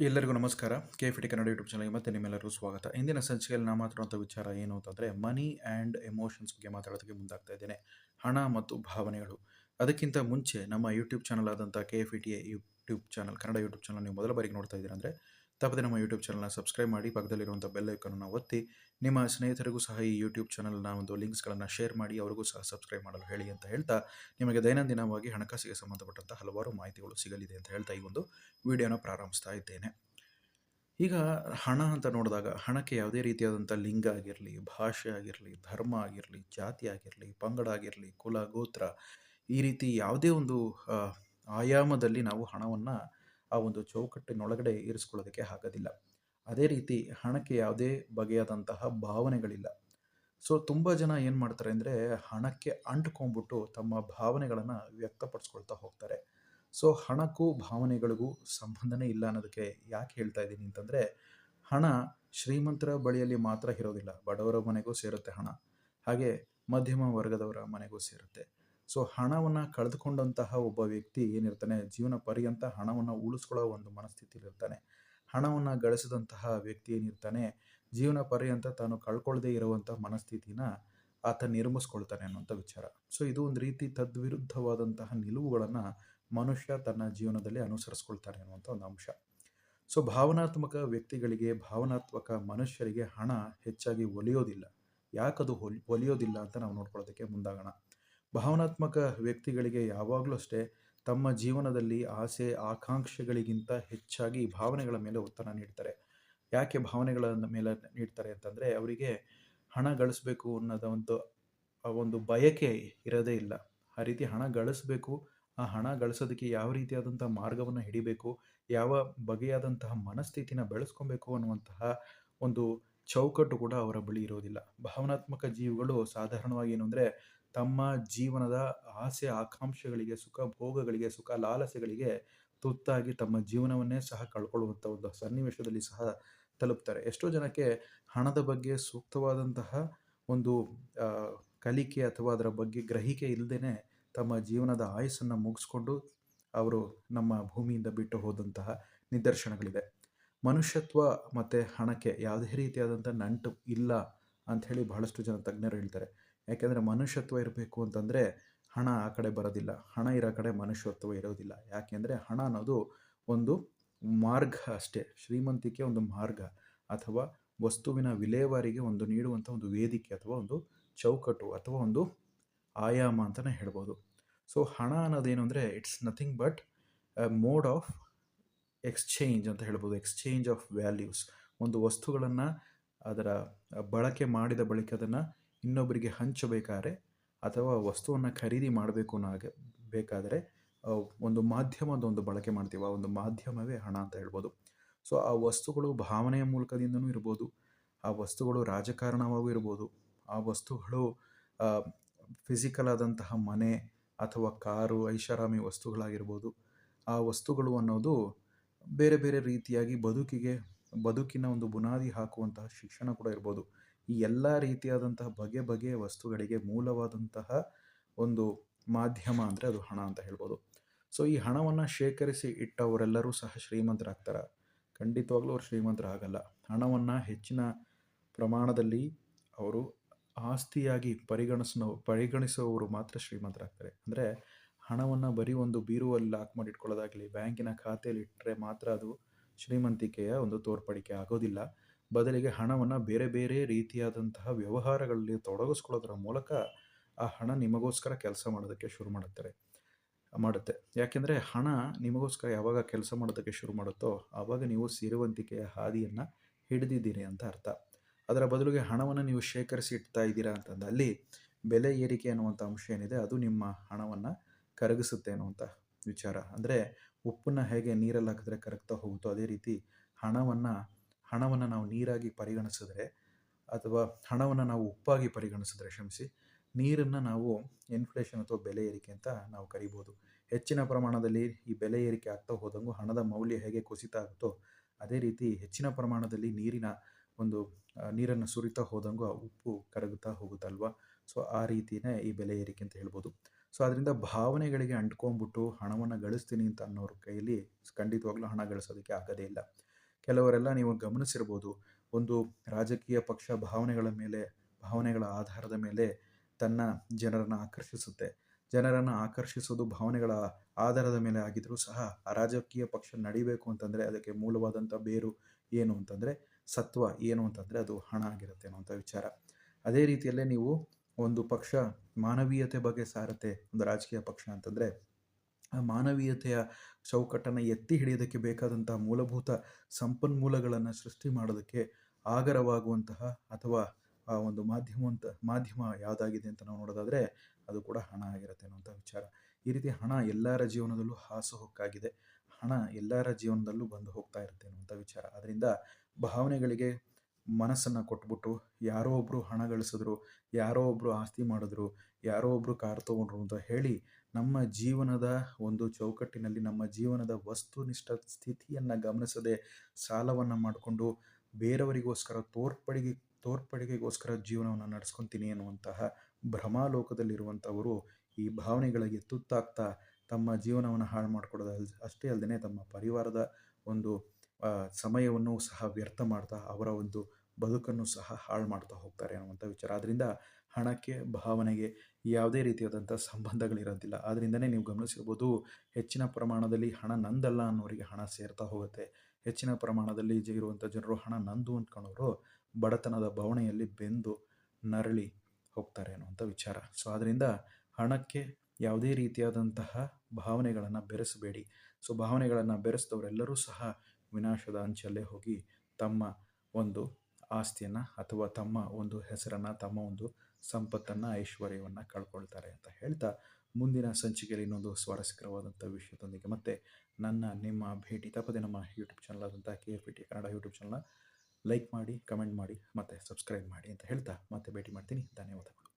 ಎಲ್ಲರಿಗೂ ನಮಸ್ಕಾರ. KFT Kannada YouTube ಚಾನಲ್‌ಗೆ ಮತ್ತೆ ನಿಮ್ಮೆಲ್ಲರಿಗೂ ಸ್ವಾಗತ. ಇಂದಿನ ಸಂಚಿಕೆಯಲ್ಲಿ ನಾನು ಮಾತಾಡುವಂಥ ವಿಚಾರ ಏನು ಅಂತಂದರೆ ಮನಿ ಆ್ಯಂಡ್ ಎಮೋಷನ್ಸ್ ಬಗ್ಗೆ ಮಾತಾಡೋದಕ್ಕೆ ಮುಂದಾಗ್ತಾ ಇದ್ದೇನೆ. ಹಣ ಮತ್ತು ಭಾವನೆಗಳು. ಅದಕ್ಕಿಂತ ಮುಂಚೆ ನಮ್ಮ ಯೂಟ್ಯೂಬ್ ಚಾನಲ್ ಆದಂಥ KFT YouTube channel Kannada YouTube channel ನೀವು ಮೊದಲ ಬಾರಿಗೆ ನೋಡ್ತಾ ಇದ್ದೀರಾ ಅಂದರೆ ತಪ್ಪದೆ ನಮ್ಮ ಯೂಟ್ಯೂಬ್ ಚಾನಲ್‌ನ ಸಬ್ಸ್ಕ್ರೈಬ್ ಮಾಡಿ, ಪಕ್ಕದಲ್ಲಿರುವಂಥ ಬೆಲ್ ಐಕಾನನ್ನು ಒತ್ತಿ, ನಿಮ್ಮ ಸ್ನೇಹಿತರಿಗೂ ಸಹ ಈ ಯೂಟ್ಯೂಬ್ ಚಾನಲ್‌ನ ಒಂದು ಲಿಂಕ್ಸ್ಗಳನ್ನು ಶೇರ್ ಮಾಡಿ, ಅವರಿಗೂ ಸಹ ಸಬ್ಸ್ಕ್ರೈಬ್ ಮಾಡಲು ಹೇಳಿ ಅಂತ ಹೇಳ್ತಾ, ನಿಮಗೆ ದೈನಂದಿನವಾಗಿ ಹಣಕಾಸಿಗೆ ಸಂಬಂಧಪಟ್ಟಂಥ ಹಲವಾರು ಮಾಹಿತಿಗಳು ಸಿಗಲಿದೆ ಅಂತ ಹೇಳ್ತಾ ಈ ಒಂದು ವಿಡಿಯೋನ ಪ್ರಾರಂಭಿಸ್ತಾ ಇದ್ದೇನೆ. ಈಗ ಹಣ ಅಂತ ನೋಡಿದಾಗ ಹಣಕ್ಕೆ ಯಾವುದೇ ರೀತಿಯಾದಂಥ ಲಿಂಗ ಆಗಿರಲಿ, ಭಾಷೆ ಆಗಿರಲಿ, ಧರ್ಮ ಆಗಿರಲಿ, ಜಾತಿ ಆಗಿರಲಿ, ಪಂಗಡ ಆಗಿರಲಿ, ಕುಲ, ಗೋತ್ರ ಈ ರೀತಿ ಯಾವುದೇ ಒಂದು ಆ, ಆಯಾಮದಲ್ಲಿ ನಾವು ಹಣವನ್ನು ಆ ಒಂದು ಚೌಕಟ್ಟಿನೊಳಗಡೆ ಇರಿಸ್ಕೊಳ್ಳೋದಕ್ಕೆ ಆಗೋದಿಲ್ಲ. ಅದೇ ರೀತಿ ಹಣಕ್ಕೆ ಯಾವುದೇ ಬಗೆಯಾದಂತಹ ಭಾವನೆಗಳಿಲ್ಲ. ಸೊ ತುಂಬ ಜನ ಏನು ಮಾಡ್ತಾರೆ ಅಂದರೆ ಹಣಕ್ಕೆ ಅಂಟ್ಕೊಂಡ್ಬಿಟ್ಟು ತಮ್ಮ ಭಾವನೆಗಳನ್ನು ವ್ಯಕ್ತಪಡಿಸ್ಕೊಳ್ತಾ ಹೋಗ್ತಾರೆ. ಸೊ ಹಣಕ್ಕೂ ಭಾವನೆಗಳಿಗೂ ಸಂಬಂಧನೇ ಇಲ್ಲ ಅನ್ನೋದಕ್ಕೆ ಯಾಕೆ ಹೇಳ್ತಾ ಇದ್ದೀನಿ ಅಂತಂದರೆ, ಹಣ ಶ್ರೀಮಂತರ ಬಳಿಯಲ್ಲಿ ಮಾತ್ರ ಇರೋದಿಲ್ಲ, ಬಡವರ ಮನೆಗೂ ಸೇರುತ್ತೆ ಹಣ. ಹಾಗೆ ಮಧ್ಯಮ ವರ್ಗದವರ ಮನೆಗೂ ಸೇರುತ್ತೆ. ಸೊ ಹಣವನ್ನು ಕಳೆದುಕೊಂಡಂತಹ ಒಬ್ಬ ವ್ಯಕ್ತಿ ಏನಿರ್ತಾನೆ, ಜೀವನ ಪರ್ಯಂತ ಹಣವನ್ನು ಉಳಿಸ್ಕೊಳ್ಳೋ ಒಂದು ಮನಸ್ಥಿತಿಲಿರ್ತಾನೆ. ಹಣವನ್ನು ಗಳಿಸಿದಂತಹ ವ್ಯಕ್ತಿ ಏನಿರ್ತಾನೆ, ಜೀವನ ಪರ್ಯಂತ ತಾನು ಕಳ್ಕೊಳ್ಳದೇ ಇರುವಂಥ ಮನಸ್ಥಿತಿನ ಆತ ನಿರ್ಮಿಸ್ಕೊಳ್ತಾನೆ ಅನ್ನುವಂಥ ವಿಚಾರ. ಸೊ ಇದು ಒಂದು ರೀತಿ ತದ್ವಿರುದ್ಧವಾದಂತಹ ನಿಲುವುಗಳನ್ನು ಮನುಷ್ಯ ತನ್ನ ಜೀವನದಲ್ಲಿ ಅನುಸರಿಸ್ಕೊಳ್ತಾನೆ ಅನ್ನುವಂಥ ಒಂದು ಅಂಶ. ಸೊ ಭಾವನಾತ್ಮಕ ವ್ಯಕ್ತಿಗಳಿಗೆ, ಭಾವನಾತ್ಮಕ ಮನುಷ್ಯರಿಗೆ ಹಣ ಹೆಚ್ಚಾಗಿ ಒಲಿಯೋದಿಲ್ಲ. ಯಾಕದು ಒಲಿಯೋದಿಲ್ಲ ಅಂತ ನಾವು ನೋಡ್ಕೊಳ್ಳೋದಕ್ಕೆ ಮುಂದಾಗೋಣ. ಭಾವನಾತ್ಮಕ ವ್ಯಕ್ತಿಗಳಿಗೆ ಯಾವಾಗಲೂ ಅಷ್ಟೇ ತಮ್ಮ ಜೀವನದಲ್ಲಿ ಆಸೆ ಆಕಾಂಕ್ಷೆಗಳಿಗಿಂತ ಹೆಚ್ಚಾಗಿ ಭಾವನೆಗಳ ಮೇಲೆ ಒತ್ತಡ ನೀಡ್ತಾರೆ. ಯಾಕೆ ಭಾವನೆಗಳ ಮೇಲೆ ನೀಡ್ತಾರೆ ಅಂತಂದರೆ, ಅವರಿಗೆ ಹಣ ಗಳಿಸ್ಬೇಕು ಅನ್ನೋದ ಒಂದು ಬಯಕೆ ಇರೋದೇ ಇಲ್ಲ. ಆ ರೀತಿ ಹಣ ಗಳಿಸ್ಬೇಕು, ಆ ಹಣ ಗಳಿಸೋದಕ್ಕೆ ಯಾವ ರೀತಿಯಾದಂಥ ಮಾರ್ಗವನ್ನು ಹಿಡಿಬೇಕು, ಯಾವ ಬಗೆಯಾದಂತಹ ಮನಸ್ಥಿತಿನ ಬೆಳೆಸ್ಕೊಬೇಕು ಅನ್ನುವಂತಹ ಒಂದು ಚೌಕಟ್ಟು ಕೂಡ ಅವರ ಬಳಿ ಇರೋದಿಲ್ಲ. ಭಾವನಾತ್ಮಕ ಜೀವಿಗಳು ಸಾಧಾರಣವಾಗಿ ಏನು ಅಂದರೆ, ತಮ್ಮ ಜೀವನದ ಆಸೆ ಆಕಾಂಕ್ಷೆಗಳಿಗೆ, ಸುಖ ಭೋಗಗಳಿಗೆ, ಸುಖ ಲಾಲಸೆಗಳಿಗೆ ತುತ್ತಾಗಿ ತಮ್ಮ ಜೀವನವನ್ನೇ ಸಹ ಕಳ್ಕೊಳ್ಳುವಂಥ ಒಂದು ಸನ್ನಿವೇಶದಲ್ಲಿ ಸಹ ತಲುಪ್ತಾರೆ. ಎಷ್ಟೋ ಜನಕ್ಕೆ ಹಣದ ಬಗ್ಗೆ ಸೂಕ್ತವಾದಂತಹ ಒಂದು ಆ, ಕಲಿಕೆ ಅಥವಾ ಅದರ ಬಗ್ಗೆ ಗ್ರಹಿಕೆ ಇಲ್ಲದೇ ತಮ್ಮ ಜೀವನದ ಆಯಸ್ಸನ್ನು ಮುಗಿಸ್ಕೊಂಡು ಅವರು ನಮ್ಮ ಭೂಮಿಯಿಂದ ಬಿಟ್ಟು ಹೋದಂತಹ ನಿದರ್ಶನಗಳಿದೆ. ಮನುಷ್ಯತ್ವ ಮತ್ತು ಹಣಕ್ಕೆ ಯಾವುದೇ ರೀತಿಯಾದಂಥ ನಂಟು ಇಲ್ಲ ಅಂಥೇಳಿ ಬಹಳಷ್ಟು ಜನ ತಜ್ಞರು ಹೇಳ್ತಾರೆ. ಯಾಕೆಂದರೆ ಮನುಷ್ಯತ್ವ ಇರಬೇಕು ಅಂತಂದರೆ ಹಣ ಆ ಕಡೆ ಬರೋದಿಲ್ಲ, ಹಣ ಇರೋ ಕಡೆ ಮನುಷ್ಯತ್ವ ಇರೋದಿಲ್ಲ. ಯಾಕೆಂದರೆ ಹಣ ಅನ್ನೋದು ಒಂದು ಮಾರ್ಗ ಅಷ್ಟೇ. ಶ್ರೀಮಂತಿಕೆ ಒಂದು ಮಾರ್ಗ ಅಥವಾ ವಸ್ತುವಿನ ವಿಲೇವಾರಿಗೆ ಒಂದು ನೀಡುವಂಥ ಒಂದು ವೇದಿಕೆ ಅಥವಾ ಒಂದು ಚೌಕಟ್ಟು ಅಥವಾ ಒಂದು ಆಯಾಮ ಅಂತಲೇ ಹೇಳ್ಬೋದು. ಸೊ ಹಣ ಅನ್ನೋದೇನು ಅಂದರೆ it's nothing but mode of exchange ಅಂತ ಹೇಳ್ಬೋದು. Exchange of values. ಒಂದು ವಸ್ತುಗಳನ್ನು ಅದರ ಬಳಕೆ ಮಾಡಿದ ಬಳಿಕ ಅದನ್ನು ಇನ್ನೊಬ್ಬರಿಗೆ ಹಂಚಬೇಕಾದ್ರೆ ಅಥವಾ ವಸ್ತುವನ್ನು ಖರೀದಿ ಮಾಡಬೇಕು ಬೇಕಾದರೆ ಒಂದು ಮಾಧ್ಯಮದ ಒಂದು ಬಳಕೆ ಮಾಡ್ತೀವಿ. ಆ ಒಂದು ಮಾಧ್ಯಮವೇ ಹಣ ಅಂತ ಹೇಳ್ಬೋದು. ಸೊ ಆ ವಸ್ತುಗಳು ಭಾವನೆಯ ಮೂಲಕದಿಂದನೂ ಇರ್ಬೋದು, ಆ ವಸ್ತುಗಳು ರಾಜಕಾರಣವಾಗೂ ಇರ್ಬೋದು, ಆ ವಸ್ತುಗಳು ಫಿಸಿಕಲ್ ಆದಂತಹ ಮನೆ ಅಥವಾ ಕಾರು, ಐಷಾರಾಮಿ ವಸ್ತುಗಳಾಗಿರ್ಬೋದು. ಆ ವಸ್ತುಗಳು ಅನ್ನೋದು ಬೇರೆ ಬೇರೆ ರೀತಿಯಾಗಿ ಬದುಕಿನ ಒಂದು ಬುನಾದಿ ಹಾಕುವಂತಹ ಶಿಕ್ಷಣ ಕೂಡ ಇರ್ಬೋದು. ಈ ಎಲ್ಲ ರೀತಿಯಾದಂತಹ ಬಗೆಯ ವಸ್ತುಗಳಿಗೆ ಮೂಲವಾದಂತಹ ಒಂದು ಮಾಧ್ಯಮ ಅಂದರೆ ಅದು ಹಣ ಅಂತ ಹೇಳ್ಬೋದು. ಸೊ ಈ ಹಣವನ್ನು ಶೇಖರಿಸಿ ಇಟ್ಟವರೆಲ್ಲರೂ ಸಹ ಶ್ರೀಮಂತರಾಗ್ತಾರೆ? ಖಂಡಿತವಾಗ್ಲೂ ಅವ್ರು ಶ್ರೀಮಂತರಾಗಲ್ಲ. ಹಣವನ್ನು ಹೆಚ್ಚಿನ ಪ್ರಮಾಣದಲ್ಲಿ ಅವರು ಆಸ್ತಿಯಾಗಿ ಪರಿಗಣಿಸುವವರು ಮಾತ್ರ ಶ್ರೀಮಂತರಾಗ್ತಾರೆ. ಅಂದರೆ ಹಣವನ್ನು ಬರೀ ಒಂದು ಬೀರುವಲ್ಲಿ ಲಾಕ್ ಮಾಡಿ ಇಟ್ಕೊಳ್ಳೋದಾಗಲಿ, ಬ್ಯಾಂಕಿನ ಖಾತೆಯಲ್ಲಿ ಇಟ್ಟರೆ ಮಾತ್ರ ಅದು ಶ್ರೀಮಂತಿಕೆಯ ಒಂದು ತೋರ್ಪಡಿಕೆ ಆಗೋದಿಲ್ಲ. ಬದಲಿಗೆ ಹಣವನ್ನು ಬೇರೆ ಬೇರೆ ರೀತಿಯಾದಂತಹ ವ್ಯವಹಾರಗಳಲ್ಲಿ ತೊಡಗಿಸ್ಕೊಳ್ಳೋದ್ರ ಮೂಲಕ ಆ ಹಣ ನಿಮಗೋಸ್ಕರ ಕೆಲಸ ಮಾಡೋದಕ್ಕೆ ಶುರು ಮಾಡುತ್ತೆ. ಯಾಕೆಂದರೆ ಹಣ ನಿಮಗೋಸ್ಕರ ಯಾವಾಗ ಕೆಲಸ ಮಾಡೋದಕ್ಕೆ ಶುರು ಮಾಡುತ್ತೋ ಆವಾಗ ನೀವು ಸಿರಿವಂತಿಕೆಯ ಹಾದಿಯನ್ನು ಹಿಡಿದಿದ್ದೀರಿ ಅಂತ ಅರ್ಥ. ಅದರ ಬದಲಿಗೆ ಹಣವನ್ನು ನೀವು ಶೇಖರಿಸಿ ಇಡ್ತಾ ಇದ್ದೀರಾ ಅಂತಂದು ಅಲ್ಲಿ ಬೆಲೆ ಏರಿಕೆ ಅನ್ನುವಂಥ ಅಂಶ ಏನಿದೆ ಅದು ನಿಮ್ಮ ಹಣವನ್ನು ಕರಗಿಸುತ್ತೆ ಅನ್ನುವಂಥ ವಿಚಾರ. ಅಂದರೆ ಉಪ್ಪನ್ನು ಹೇಗೆ ನೀರಲ್ಲಿ ಹಾಕಿದ್ರೆ ಕರಗ್ತಾ ಹೋಗುತ್ತೋ ಅದೇ ರೀತಿ ಹಣವನ್ನು ನಾವು ನೀರಾಗಿ ಪರಿಗಣಿಸಿದ್ರೆ ಅಥವಾ ಹಣವನ್ನು ನಾವು ಉಪ್ಪಾಗಿ ಪರಿಗಣಿಸಿದ್ರೆ ನೀರನ್ನು ನಾವು ಇನ್ಫ್ಲೇಷನ್ ಅಥವಾ ಬೆಲೆ ಏರಿಕೆ ಅಂತ ನಾವು ಕರಿಬೋದು. ಹೆಚ್ಚಿನ ಪ್ರಮಾಣದಲ್ಲಿ ಈ ಬೆಲೆ ಏರಿಕೆ ಆಗ್ತಾ ಹೋದಂಗೂ ಹಣದ ಮೌಲ್ಯ ಹೇಗೆ ಕುಸಿತ ಆಗುತ್ತೋ ಅದೇ ರೀತಿ ಹೆಚ್ಚಿನ ಪ್ರಮಾಣದಲ್ಲಿ ನೀರನ್ನು ಸುರಿತಾ ಹೋದಂಗೂ ಆ ಉಪ್ಪು ಕರಗುತ್ತಾ ಹೋಗುತ್ತಲ್ವ. ಸೊ ಆ ರೀತಿಯೇ ಈ ಬೆಲೆ ಏರಿಕೆ ಅಂತ ಹೇಳ್ಬೋದು. ಸೊ ಅದರಿಂದ ಭಾವನೆಗಳಿಗೆ ಅಂಟ್ಕೊಂಡ್ಬಿಟ್ಟು ಹಣವನ್ನು ಗಳಿಸ್ತೀನಿ ಅಂತ ಅನ್ನೋರ ಕೈಯಲ್ಲಿ ಖಂಡಿತವಾಗ್ಲೂ ಹಣ ಗಳಿಸೋದಕ್ಕೆ ಆಗೋದೇ ಇಲ್ಲ. ಕೆಲವರೆಲ್ಲ ನೀವು ಗಮನಿಸಿರ್ಬೋದು, ಒಂದು ರಾಜಕೀಯ ಪಕ್ಷ ಭಾವನೆಗಳ ಆಧಾರದ ಮೇಲೆ ತನ್ನ ಜನರನ್ನು ಆಕರ್ಷಿಸುತ್ತೆ. ಜನರನ್ನು ಆಕರ್ಷಿಸೋದು ಭಾವನೆಗಳ ಆಧಾರದ ಮೇಲೆ ಆಗಿದ್ರೂ ಸಹ ಆ ರಾಜಕೀಯ ಪಕ್ಷ ನಡಿಬೇಕು ಅಂತಂದರೆ ಅದಕ್ಕೆ ಮೂಲವಾದಂಥ ಬೇರು ಏನು ಅಂತಂದರೆ, ಸತ್ವ ಏನು ಅಂತಂದರೆ ಅದು ಹಣ ಆಗಿರುತ್ತೆ ಅನ್ನುವಂಥ ವಿಚಾರ. ಅದೇ ರೀತಿಯಲ್ಲೇ ನೀವು ಒಂದು ಪಕ್ಷ ಮಾನವೀಯತೆ ಬಗ್ಗೆ ಸಾರುತ್ತೆ, ಒಂದು ರಾಜಕೀಯ ಪಕ್ಷ ಅಂತಂದರೆ ಆ ಮಾನವೀಯತೆಯ ಚೌಕಟ್ಟನ್ನು ಎತ್ತಿ ಹಿಡಿಯೋದಕ್ಕೆ ಬೇಕಾದಂಥ ಮೂಲಭೂತ ಸಂಪನ್ಮೂಲಗಳನ್ನು ಸೃಷ್ಟಿ ಮಾಡೋದಕ್ಕೆ ಆಗರವಾಗುವಂತಹ ಅಥವಾ ಆ ಒಂದು ಮಾಧ್ಯಮ ಯಾವುದಾಗಿದೆ ಅಂತ ನಾವು ನೋಡೋದಾದರೆ ಅದು ಕೂಡ ಹಣ ಆಗಿರುತ್ತೆ ಅನ್ನುವಂಥ ವಿಚಾರ. ಈ ರೀತಿ ಹಣ ಎಲ್ಲರ ಜೀವನದಲ್ಲೂ ಹಾಸುಹೊಕ್ಕಾಗಿದೆ. ಹಣ ಎಲ್ಲರ ಜೀವನದಲ್ಲೂ ಬಂದು ಹೋಗ್ತಾ ಇರುತ್ತೆ ಅನ್ನುವಂಥ ವಿಚಾರ. ಅದರಿಂದ ಭಾವನೆಗಳಿಗೆ ಮನಸ್ಸನ್ನು ಕೊಟ್ಬಿಟ್ಟು ಯಾರೋ ಒಬ್ಬರು ಹಣ ಗಳಿಸಿದ್ರು, ಯಾರೋ ಒಬ್ಬರು ಆಸ್ತಿ ಮಾಡಿದ್ರು, ಯಾರೋ ಒಬ್ಬರು ಕಾರ್ ತೊಗೊಂಡ್ರು ಅಂತ ಹೇಳಿ ನಮ್ಮ ಜೀವನದ ಒಂದು ಚೌಕಟ್ಟಿನಲ್ಲಿ ನಮ್ಮ ಜೀವನದ ವಸ್ತುನಿಷ್ಠ ಸ್ಥಿತಿಯನ್ನು ಗಮನಿಸದೆ ಸಾಲವನ್ನು ಮಾಡಿಕೊಂಡು ಬೇರೆಯವರಿಗೋಸ್ಕರ ತೋರ್ಪಡಿಗೆಗೋಸ್ಕರ ಜೀವನವನ್ನು ನಡೆಸ್ಕೊತೀನಿ ಅನ್ನುವಂತಹ ಭ್ರಮಾಲೋಕದಲ್ಲಿರುವಂಥವರು ಈ ಭಾವನೆಗಳಿಗೆ ತುತ್ತಾಗ್ತಾ ತಮ್ಮ ಜೀವನವನ್ನು ಹಾಳು ಮಾಡಿಕೊಡೋದು ಅಷ್ಟೇ ಅಲ್ಲದೆ ತಮ್ಮ ಪರಿವಾರದ ಒಂದು ಸಮಯವನ್ನು ಸಹ ವ್ಯರ್ಥ ಮಾಡ್ತಾ ಅವರ ಒಂದು ಬದುಕನ್ನು ಸಹ ಹಾಳು ಮಾಡ್ತಾ ಹೋಗ್ತಾರೆ ಅನ್ನುವಂಥ ವಿಚಾರ. ಆದ್ದರಿಂದ ಹಣಕ್ಕೆ ಭಾವನೆಗೆ ಯಾವುದೇ ರೀತಿಯಾದಂಥ ಸಂಬಂಧಗಳಿರೋದಿಲ್ಲ. ಆದ್ದರಿಂದನೇ ನೀವು ಗಮನಿಸಿರ್ಬೋದು, ಹೆಚ್ಚಿನ ಪ್ರಮಾಣದಲ್ಲಿ ಹಣ ನಂದಲ್ಲ ಅನ್ನೋರಿಗೆ ಹಣ ಸೇರ್ತಾ ಹೋಗುತ್ತೆ. ಹೆಚ್ಚಿನ ಪ್ರಮಾಣದಲ್ಲಿ ಇರುವಂಥ ಜನರು ಹಣ ನಂದು ಅಂದ್ಕೊಂಡವರು ಬಡತನದ ಬವಣೆಯಲ್ಲಿ ಬೆಂದು ನರಳಿ ಹೋಗ್ತಾರೆ ಅನ್ನುವಂಥ ವಿಚಾರ. ಸೊ ಆದ್ದರಿಂದ ಹಣಕ್ಕೆ ಯಾವುದೇ ರೀತಿಯಾದಂತಹ ಭಾವನೆಗಳನ್ನು ಬೆರೆಸಬೇಡಿ. ಸೊ ಭಾವನೆಗಳನ್ನು ಬೆರೆಸಿದವರೆಲ್ಲರೂ ಸಹ ವಿನಾಶದ ಅಂಚಲ್ಲೇ ಹೋಗಿ ತಮ್ಮ ಒಂದು ಆಸ್ತಿಯನ್ನು ಅಥವಾ ತಮ್ಮ ಒಂದು ಹೆಸರನ್ನು, ತಮ್ಮ ಒಂದು ಸಂಪತ್ತನ್ನು, ಐಶ್ವರ್ಯವನ್ನು ಕಳ್ಕೊಳ್ತಾರೆ ಅಂತ ಹೇಳ್ತಾ, ಮುಂದಿನ ಸಂಚಿಕೆಯಲ್ಲಿ ಇನ್ನೊಂದು ಸ್ವಾರಸ್ಯಕರವಾದಂಥ ವಿಷಯದೊಂದಿಗೆ ಮತ್ತೆ ನಿಮ್ಮ ಭೇಟಿ ತಪ್ಪದೆ ನಮ್ಮ ಯೂಟ್ಯೂಬ್ ಚಾನಲ್ ಆದಂಥ KFPT ಕನ್ನಡ ಯೂಟ್ಯೂಬ್ ಚಾನಲ್ನ ಲೈಕ್ ಮಾಡಿ, ಕಮೆಂಟ್ ಮಾಡಿ ಮತ್ತು ಸಬ್ಸ್ಕ್ರೈಬ್ ಮಾಡಿ ಅಂತ ಹೇಳ್ತಾ ಮತ್ತೆ ಭೇಟಿ ಮಾಡ್ತೀನಿ. ಧನ್ಯವಾದಗಳು.